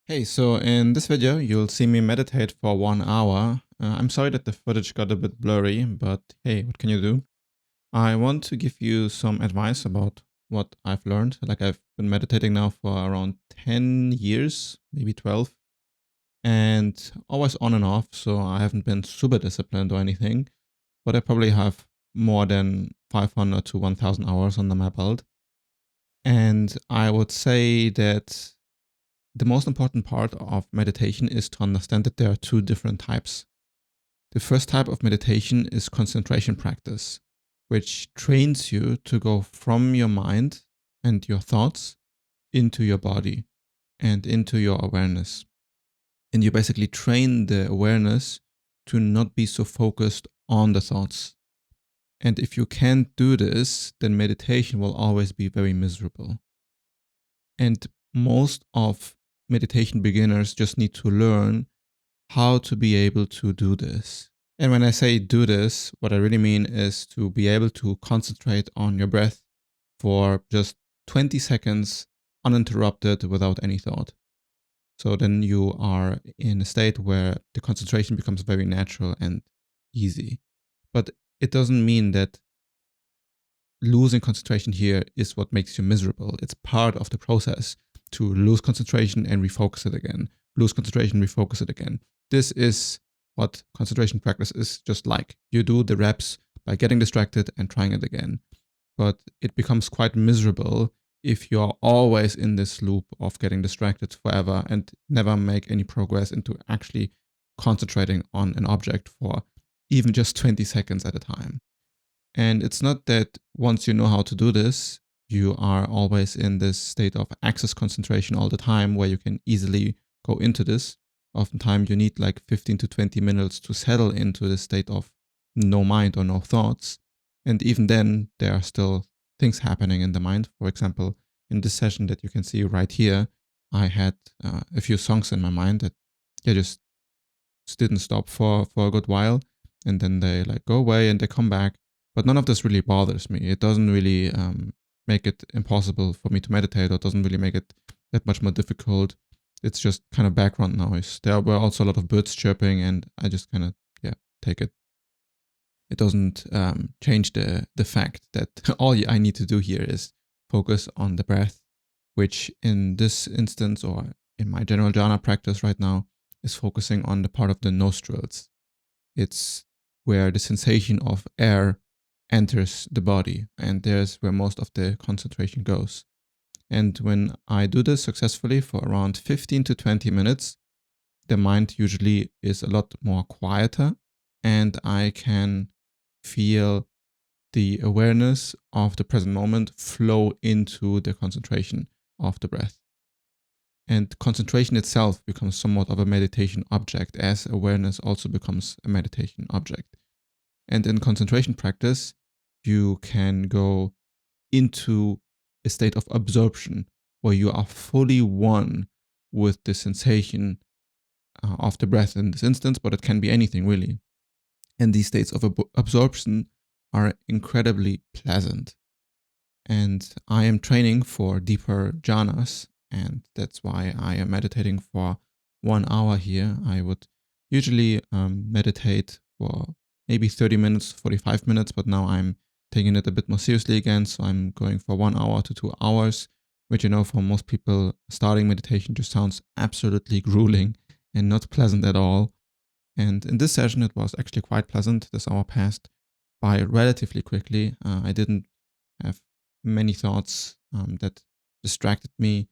Hey, so in this video, you'll see me meditate for 1 hour. I'm sorry that the footage got a bit blurry, but hey, what can you do? I want to give you some advice about what I've learned. Like, I've been meditating now for around 10 years, maybe 12, and always on and off. So I haven't been super disciplined or anything, but I probably have more than 500 to 1000 hours under my belt. And I would say that the most important part of meditation is to understand that there are two different types. The first type of meditation is concentration practice, which trains you to go from your mind and your thoughts into your body and into your awareness. And you basically train the awareness to not be so focused on the thoughts. And if you can't do this, then meditation will always be very miserable. And most of meditation beginners just need to learn how to be able to do this. And when I say do this, what I really mean is to be able to concentrate on your breath for just 20 seconds uninterrupted without any thought. So then you are in a state where the concentration becomes very natural and easy. But it doesn't mean that losing concentration here is what makes you miserable. It's part of the process to lose concentration and refocus it again. Lose concentration, refocus it again. This is what concentration practice is just like. You do the reps by getting distracted and trying it again. But it becomes quite miserable if you're always in this loop of getting distracted forever and never make any progress into actually concentrating on an object for even just 20 seconds at a time. And it's not that once you know how to do this, you are always in this state of access concentration all the time where you can easily go into this. Oftentimes you need like 15 to 20 minutes to settle into this state of no mind or no thoughts. And even then, there are still things happening in the mind. For example, in this session that you can see right here, I had a few songs in my mind that just didn't stop for a good while. And then they like go away and they come back. But none of this really bothers me. It doesn't really make it impossible for me to meditate, or it doesn't really make it that much more difficult. It's just kind of background noise. There were also a lot of birds chirping, and I just kind of, take it. It doesn't change the fact that all I need to do here is focus on the breath, which in this instance, or in my general jhana practice right now, is focusing on the part of the nostrils. It's where the sensation of air enters the body, and there's where most of the concentration goes. And when I do this successfully for around 15 to 20 minutes, the mind usually is a lot more quieter, and I can feel the awareness of the present moment flow into the concentration of the breath. And concentration itself becomes somewhat of a meditation object, as awareness also becomes a meditation object. And in concentration practice, you can go into a state of absorption where you are fully one with the sensation of the breath in this instance, but it can be anything really. And these states of absorption are incredibly pleasant. And I am training for deeper jhanas, and that's why I am meditating for 1 hour here. I would usually meditate for maybe 30 minutes, 45 minutes, but now I'm taking it a bit more seriously again. So I'm going for 1 hour to 2 hours, which, for most people, starting meditation just sounds absolutely grueling and not pleasant at all. And in this session, it was actually quite pleasant. This hour passed by relatively quickly. I didn't have many thoughts that distracted me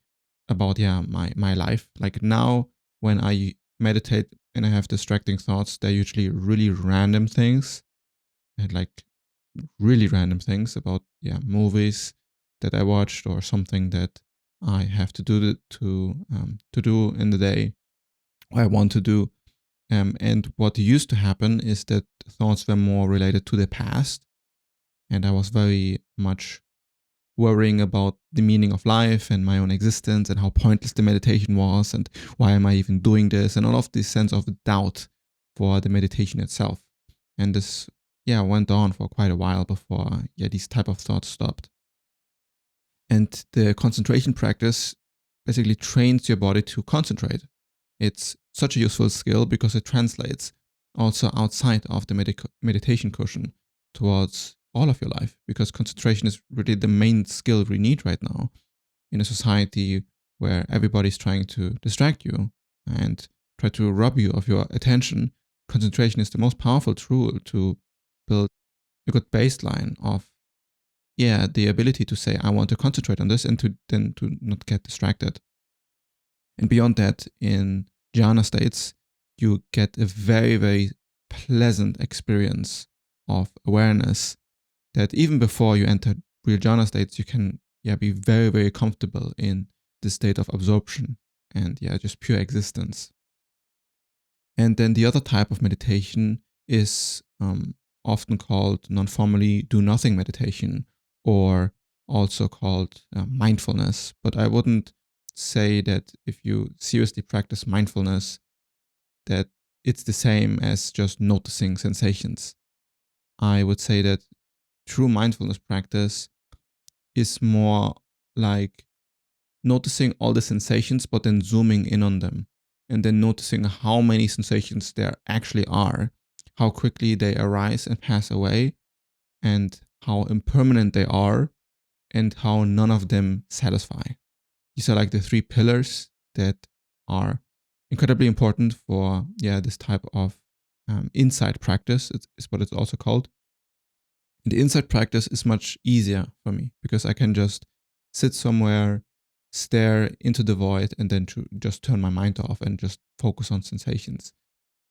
about my life. Like now, when I meditate and I have distracting thoughts, they're usually really random things, and like really random things about movies that I watched or something that I have to do to do in the day, or I want to do. And what used to happen is that thoughts were more related to the past, and I was very much worrying about the meaning of life and my own existence and how pointless the meditation was and why am I even doing this, and all of this sense of doubt for the meditation itself. And this went on for quite a while before these type of thoughts stopped. And the concentration practice basically trains your body to concentrate. It's such a useful skill because it translates also outside of the meditation cushion towards all of your life, because concentration is really the main skill we need right now in a society where everybody's trying to distract you and try to rob you of your attention. Concentration is the most powerful tool to build a good baseline of the ability to say, I want to concentrate on this, and to not get distracted. And beyond that, in jhana states, you get a very, very pleasant experience of awareness that even before you enter real jhana states, you can be very, very comfortable in the state of absorption and just pure existence. And then the other type of meditation is often called non-formally do-nothing meditation, or also called mindfulness. But I wouldn't say that if you seriously practice mindfulness, that it's the same as just noticing sensations. I would say that true mindfulness practice is more like noticing all the sensations, but then zooming in on them, and then noticing how many sensations there actually are, how quickly they arise and pass away, and how impermanent they are, and how none of them satisfy. These are like the 3 pillars that are incredibly important for this type of insight practice, is what it's also called. And the insight practice is much easier for me because I can just sit somewhere, stare into the void, and then to just turn my mind off and just focus on sensations.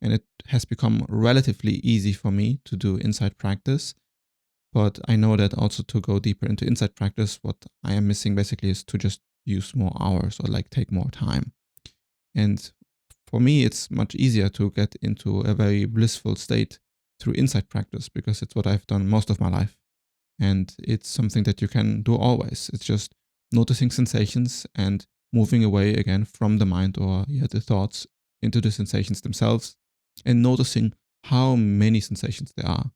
And it has become relatively easy for me to do insight practice. But I know that also to go deeper into insight practice, what I am missing basically is to just use more hours or like take more time. And for me, it's much easier to get into a very blissful state through insight practice because it's what I've done most of my life. And it's something that you can do always. It's just noticing sensations and moving away again from the mind or the thoughts into the sensations themselves, and noticing how many sensations there are,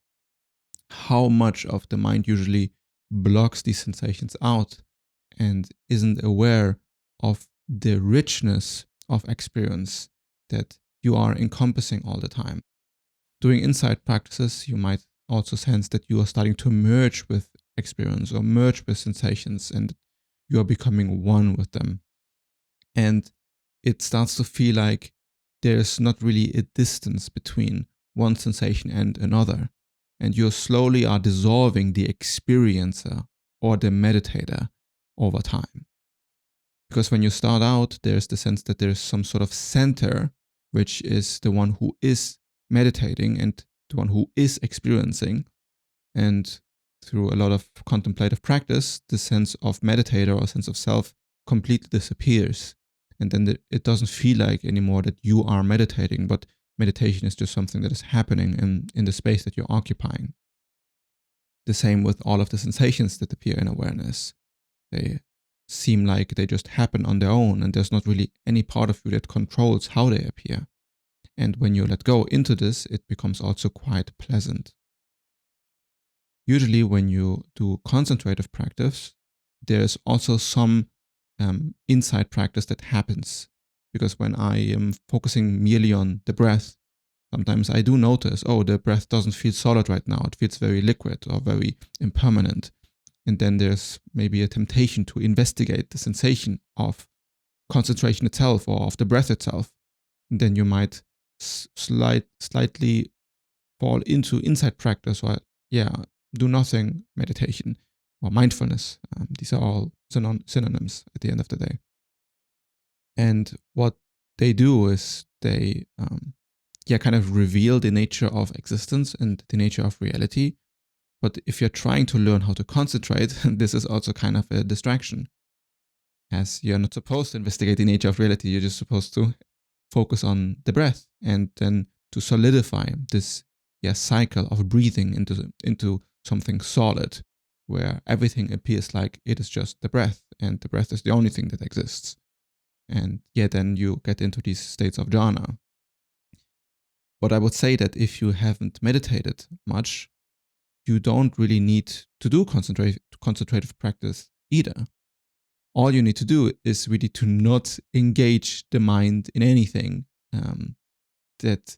how much of the mind usually blocks these sensations out and isn't aware of the richness of experience that you are encompassing all the time. Doing insight practices, you might also sense that you are starting to merge with experience or merge with sensations, and you are becoming one with them. And it starts to feel like there's not really a distance between one sensation and another. And you slowly are dissolving the experiencer or the meditator over time. Because when you start out, there's the sense that there's some sort of center, which is the one who is meditating and the one who is experiencing. And through a lot of contemplative practice, the sense of meditator or sense of self completely disappears. And then it doesn't feel like anymore that you are meditating, but meditation is just something that is happening in the space that you're occupying. The same with all of the sensations that appear in awareness. They seem like they just happen on their own, and there's not really any part of you that controls how they appear. And when you let go into this, it becomes also quite pleasant. Usually when you do concentrative practice, there's also some insight practice that happens. Because when I am focusing merely on the breath, sometimes I do notice, the breath doesn't feel solid right now. It feels very liquid or very impermanent. And then there's maybe a temptation to investigate the sensation of concentration itself or of the breath itself. And then you might slightly fall into insight practice or do nothing meditation or mindfulness. These are all synonyms at the end of the day. And what they do is they kind of reveal the nature of existence and the nature of reality. But if you're trying to learn how to concentrate, this is also kind of a distraction, as you're not supposed to investigate the nature of reality. You're just supposed to focus on the breath, and then to solidify this cycle of breathing into something solid, where everything appears like it is just the breath, and the breath is the only thing that exists. And then you get into these states of jhana. But I would say that if you haven't meditated much, you don't really need to do concentrative practice either. all you need to do is really to not engage the mind in anything that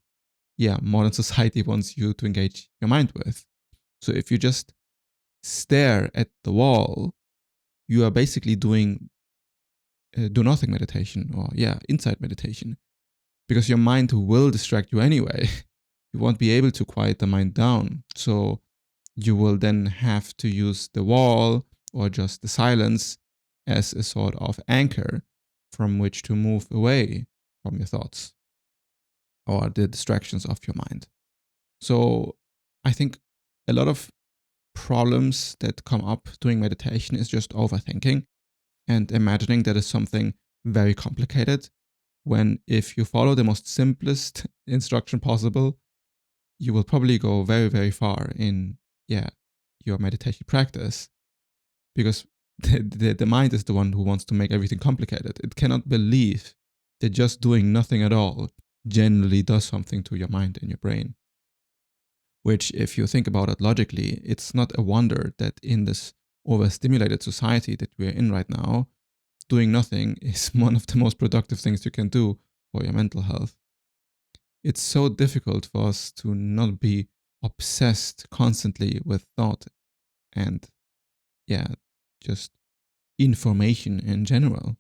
modern society wants you to engage your mind with. So if you just stare at the wall, you are basically doing do nothing meditation, or insight meditation, because your mind will distract you anyway. You won't be able to quiet the mind down. So you will then have to use the wall or just the silence as a sort of anchor from which to move away from your thoughts or the distractions of your mind. So I think a lot of problems that come up doing meditation is just overthinking and imagining that is something very complicated, when if you follow the most simplest instruction possible, you will probably go very, very far in your meditation practice, because the mind is the one who wants to make everything complicated. It cannot believe that just doing nothing at all generally does something to your mind and your brain. Which, if you think about it logically, it's not a wonder that in this overstimulated society that we're in right now, doing nothing is one of the most productive things you can do for your mental health. It's so difficult for us to not be obsessed constantly with thought and just information in general.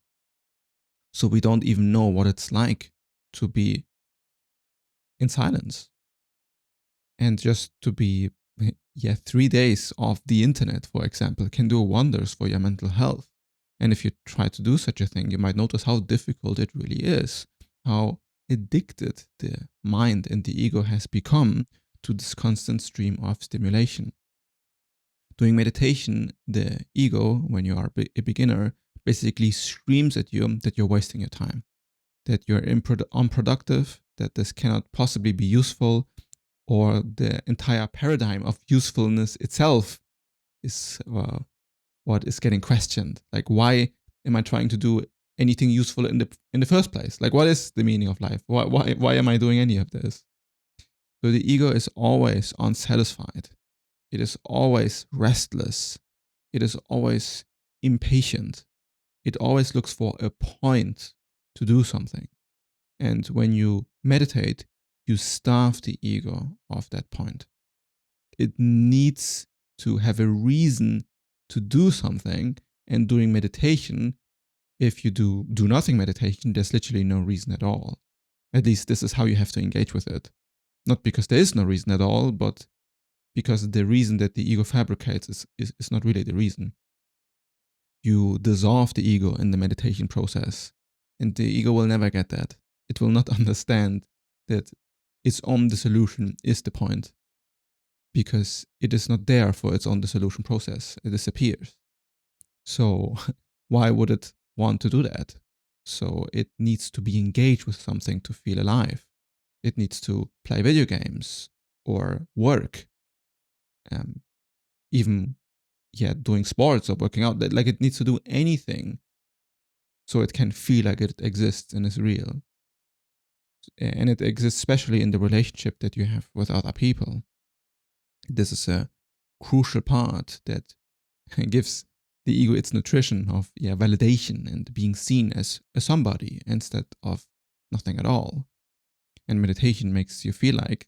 So we don't even know what it's like to be in silence. And just to be 3 days off the internet, for example, can do wonders for your mental health. And if you try to do such a thing, you might notice how difficult it really is, how addicted the mind and the ego has become to this constant stream of stimulation. Doing meditation, the ego, when you are a beginner, basically screams at you that you're wasting your time, that you're unproductive, that this cannot possibly be useful, or the entire paradigm of usefulness itself is what is getting questioned. Like, why am I trying to do anything useful in the first place? Like, what is the meaning of life? Why am I doing any of this? So the ego is always unsatisfied. It is always restless. It is always impatient. It always looks for a point to do something. And when you meditate, you starve the ego of that point. It needs to have a reason to do something, and doing meditation, if you do nothing meditation, there's literally no reason at all. At least this is how you have to engage with it. Not because there is no reason at all, but because the reason that the ego fabricates is not really the reason. You dissolve the ego in the meditation process, and the ego will never get that. It will not understand that its own dissolution is the point, because it is not there for its own dissolution process. It disappears. So why would it want to do that? So it needs to be engaged with something to feel alive. It needs to play video games or work, even doing sports or working out. Like, it needs to do anything so it can feel like it exists and is real. And it exists especially in the relationship that you have with other people. This is a crucial part that gives the ego its nutrition of validation and being seen as a somebody instead of nothing at all. And meditation makes you feel like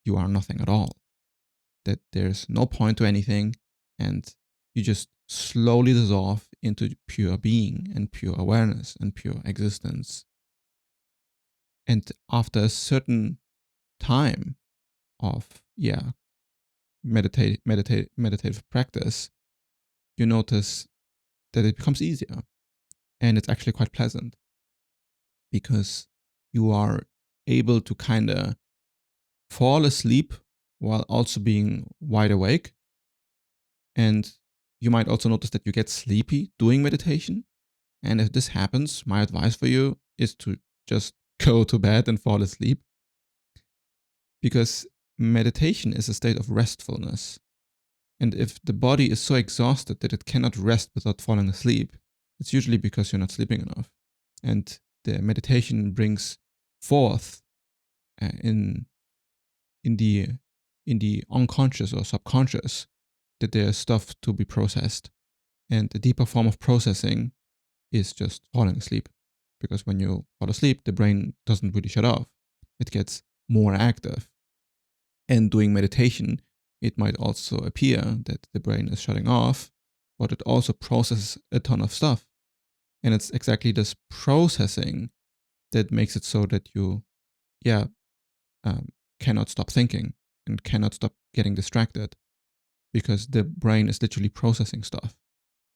you are nothing at all, that there's no point to anything, and you just slowly dissolve into pure being and pure awareness and pure existence. And after a certain time of meditative practice, you notice that it becomes easier, and it's actually quite pleasant, because you are able to kind of fall asleep while also being wide awake. And you might also notice that you get sleepy doing meditation. And if this happens, my advice for you is to just go to bed and fall asleep, because meditation is a state of restfulness. And if the body is so exhausted that it cannot rest without falling asleep, it's usually because you're not sleeping enough. And the meditation brings forth in the unconscious or subconscious that there's stuff to be processed. And a deeper form of processing is just falling asleep. Because when you fall asleep, the brain doesn't really shut off. It gets more active. And doing meditation, it might also appear that the brain is shutting off, but it also processes a ton of stuff. And it's exactly this processing that makes it so that you, cannot stop thinking and cannot stop getting distracted, because the brain is literally processing stuff.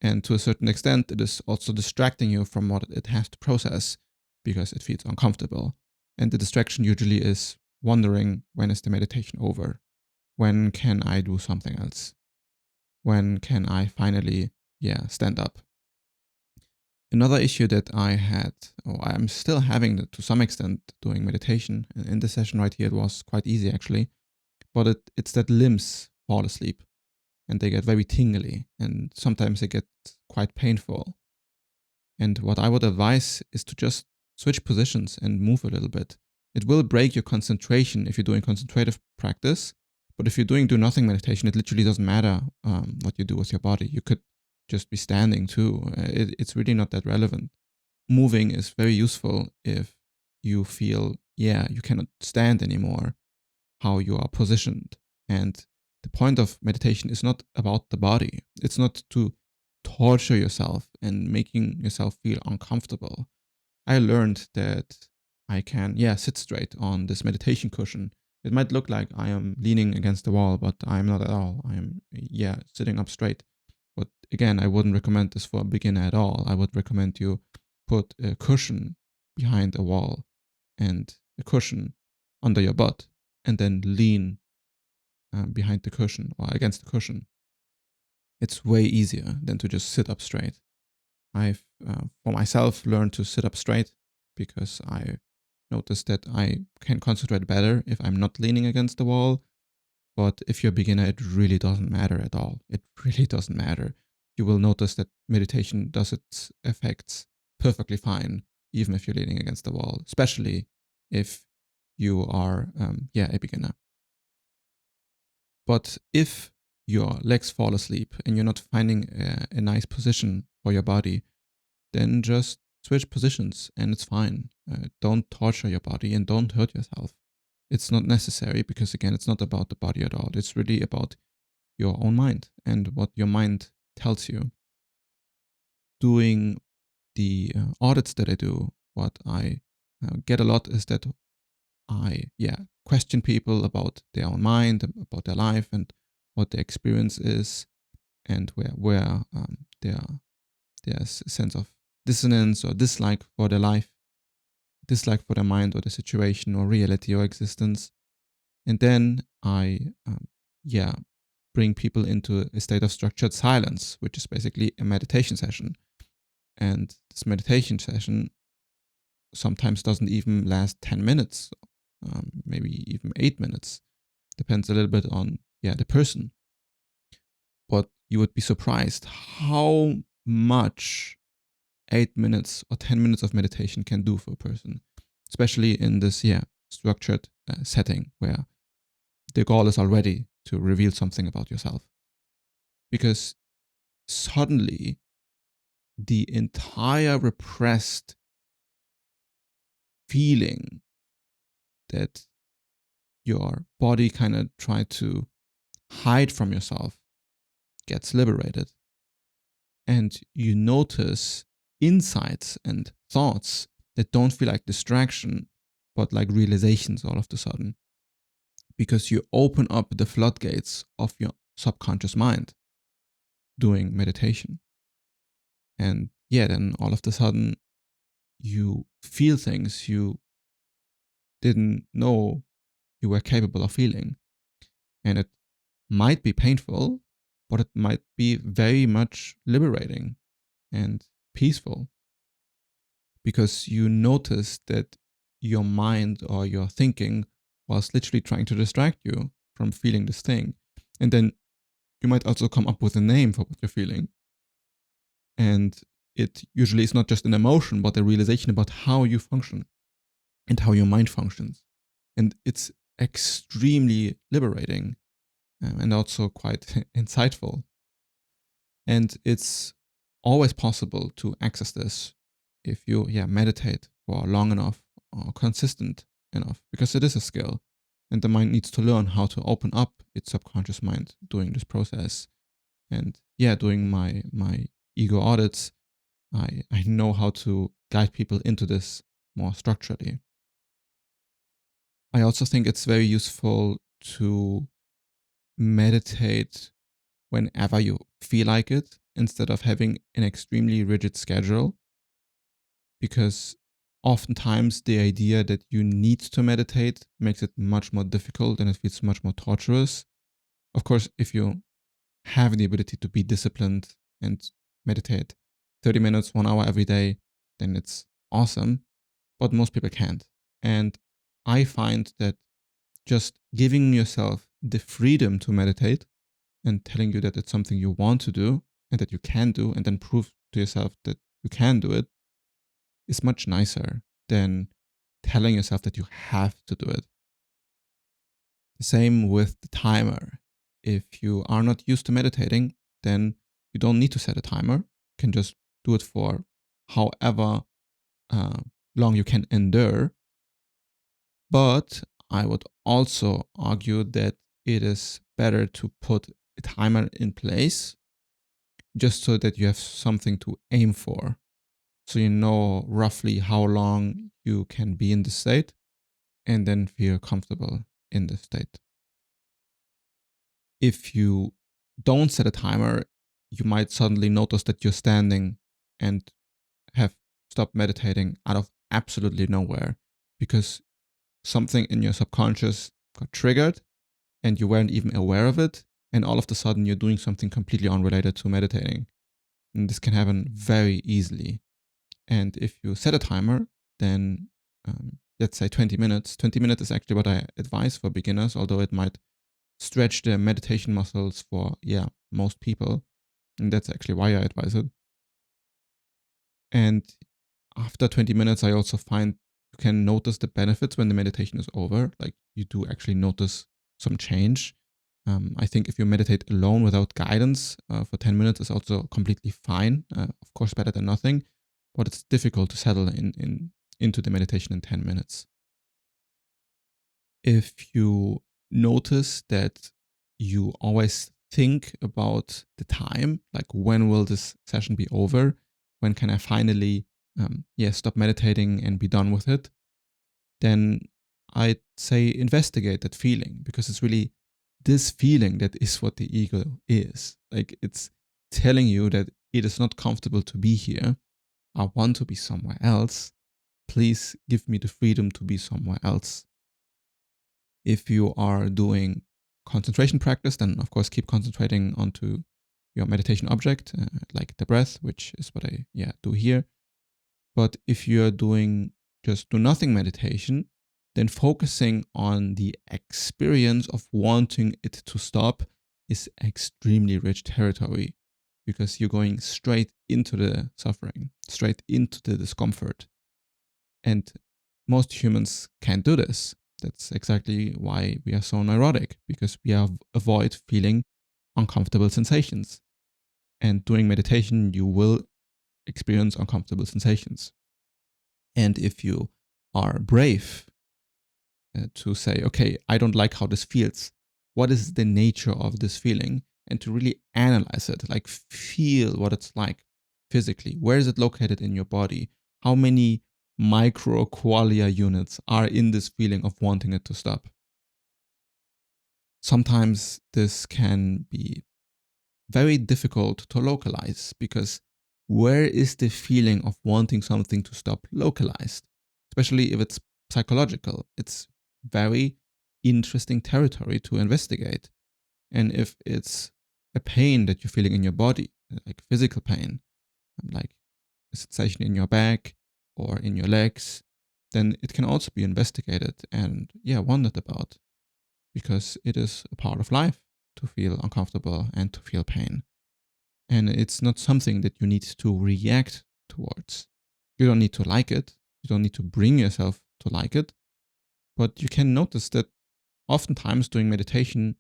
And to a certain extent, it is also distracting you from what it has to process because it feels uncomfortable. And the distraction usually is wondering, when is the meditation over? When can I do something else? When can I finally, stand up? Another issue that I had, or I'm still having to some extent doing meditation, and in this session right here, it was quite easy actually, but it's that limbs fall asleep and they get very tingly, and sometimes they get quite painful. And what I would advise is to just switch positions and move a little bit. It will break your concentration if you're doing concentrative practice, but if you're doing do nothing meditation, it literally doesn't matter what you do with your body. You could just be standing too. It's really not that relevant. Moving is very useful if you feel, you cannot stand anymore, how you are positioned. And the point of meditation is not about the body. It's not to torture yourself and making yourself feel uncomfortable. I learned that I can, sit straight on this meditation cushion. It might look like I am leaning against the wall, but I'm not at all. I am, sitting up straight. But again, I wouldn't recommend this for a beginner at all. I would recommend you put a cushion behind a wall and a cushion under your butt, and then lean behind the cushion or against the cushion. It's way easier than to just sit up straight. I've, for myself, learned to sit up straight because I noticed that I can concentrate better if I'm not leaning against the wall. But if you're a beginner, it really doesn't matter at all. It really doesn't matter. You will notice that meditation does its effects perfectly fine, even if you're leaning against the wall, especially if you are, a beginner. But if your legs fall asleep and you're not finding a nice position for your body, then just switch positions and it's fine. Don't torture your body and don't hurt yourself. It's not necessary because, again, it's not about the body at all. It's really about your own mind and what your mind tells you. Doing the audits that I do, what I get a lot is that I, question people about their own mind, about their life, and what their experience is, and where their sense of dissonance or dislike for their life, dislike for their mind or the situation or reality or existence. And then I, bring people into a state of structured silence, which is basically a meditation session. And this meditation session sometimes doesn't even last 10 minutes, maybe even 8 minutes. Depends a little bit on, the person. But you would be surprised how much 8 minutes or 10 minutes of meditation can do for a person, especially in this, structured setting where the goal is already to reveal something about yourself. Because suddenly the entire repressed feeling that your body kind of tried to hide from yourself gets liberated. And you notice insights and thoughts that don't feel like distraction, but like realizations all of a sudden. Because you open up the floodgates of your subconscious mind doing meditation. And then all of a sudden you feel things you didn't know you were capable of feeling. And it might be painful, but it might be very much liberating and peaceful, because you notice that your mind or your thinking was literally trying to distract you from feeling this thing. And then you might also come up with a name for what you're feeling. And it usually is not just an emotion, but a realization about how you function and how your mind functions. And it's extremely liberating and also quite insightful. And it's always possible to access this if you meditate for long enough or consistent enough, because it is a skill and the mind needs to learn how to open up its subconscious mind during this process. And doing my ego audits, I know how to guide people into this more structurally. I also think it's very useful to meditate whenever you feel like it, instead of having an extremely rigid schedule, because oftentimes the idea that you need to meditate makes it much more difficult and it feels much more torturous. Of course, if you have the ability to be disciplined and meditate 30 minutes, 1 hour every day, then it's awesome. But most people can't. And I find that just giving yourself the freedom to meditate and telling you that it's something you want to do and that you can do, and then prove to yourself that you can do it, is much nicer than telling yourself that you have to do it. The same with the timer. If you are not used to meditating, then you don't need to set a timer. You can just do it for however long you can endure. But I would also argue that it is better to put a timer in place just so that you have something to aim for. So you know roughly how long you can be in the state and then feel comfortable in the state. If you don't set a timer, you might suddenly notice that you're standing and have stopped meditating out of absolutely nowhere because something in your subconscious got triggered and you weren't even aware of it. And all of a sudden you're doing something completely unrelated to meditating. And this can happen very easily. And if you set a timer, then let's say 20 minutes. 20 minutes is actually what I advise for beginners, although it might stretch the meditation muscles for, most people. And that's actually why I advise it. And after 20 minutes, I also find you can notice the benefits when the meditation is over. Like you do actually notice some change. I think if you meditate alone without guidance for 10 minutes is also completely fine. Of course, better than nothing, but it's difficult to settle into the meditation in 10 minutes. If you notice that you always think about the time, like when will this session be over? When can I finally stop meditating and be done with it? Then I'd say investigate that feeling, because it's really this feeling that is what the ego is. Like it's telling you that it is not comfortable to be here. I want to be somewhere else. Please give me the freedom to be somewhere else. If you are doing concentration practice, then of course keep concentrating onto your meditation object, like the breath, which is what I do here. But if you're doing just do nothing meditation, then focusing on the experience of wanting it to stop is extremely rich territory, because you're going straight into the suffering, straight into the discomfort. And most humans can't do this. That's exactly why we are so neurotic, because we avoid feeling uncomfortable sensations. And during meditation, you will experience uncomfortable sensations. And if you are brave to say, okay, I don't like how this feels. What is the nature of this feeling? And to really analyze it, like feel what it's like physically. Where is it located in your body? How many micro qualia units are in this feeling of wanting it to stop? Sometimes this can be very difficult to localize, because where is the feeling of wanting something to stop localized? Especially if it's psychological. It's very interesting territory to investigate. And if it's a pain that you're feeling in your body, like physical pain, like a sensation in your back or in your legs, then it can also be investigated and wondered about, because it is a part of life to feel uncomfortable and to feel pain. And it's not something that you need to react towards. You don't need to like it. You don't need to bring yourself to like it. But you can notice that oftentimes during meditation,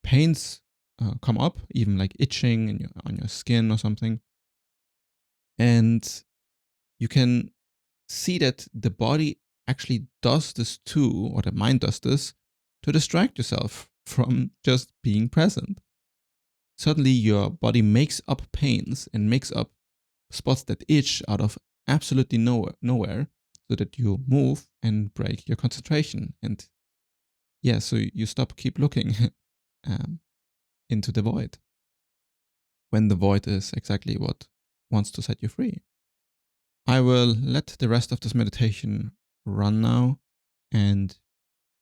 pains come up, even like itching on your skin or something. And you can see that the body actually does this too, or the mind does this, to distract yourself from just being present. Suddenly your body makes up pains and makes up spots that itch out of absolutely nowhere, so that you move and break your concentration. And yeah, so you keep looking into the void, when the void is exactly what wants to set you free. I will let the rest of this meditation run now, and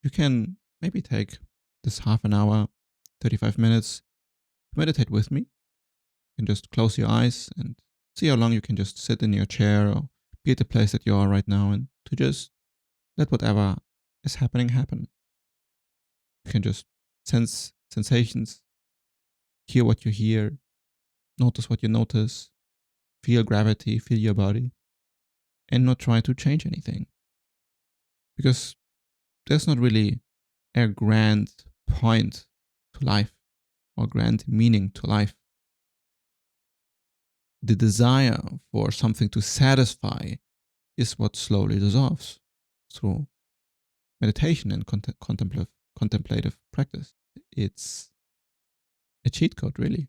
you can maybe take this half an hour, 35 minutes, to meditate with me. You can just close your eyes and see how long you can just sit in your chair or be at the place that you are right now, and to just let whatever is happening happen. You can just sense sensations, hear what you hear, notice what you notice, feel gravity, feel your body, and not try to change anything. Because there's not really a grand point to life or grand meaning to life. The desire for something to satisfy is what slowly dissolves through meditation and contemplative practice. It's a cheat code, really.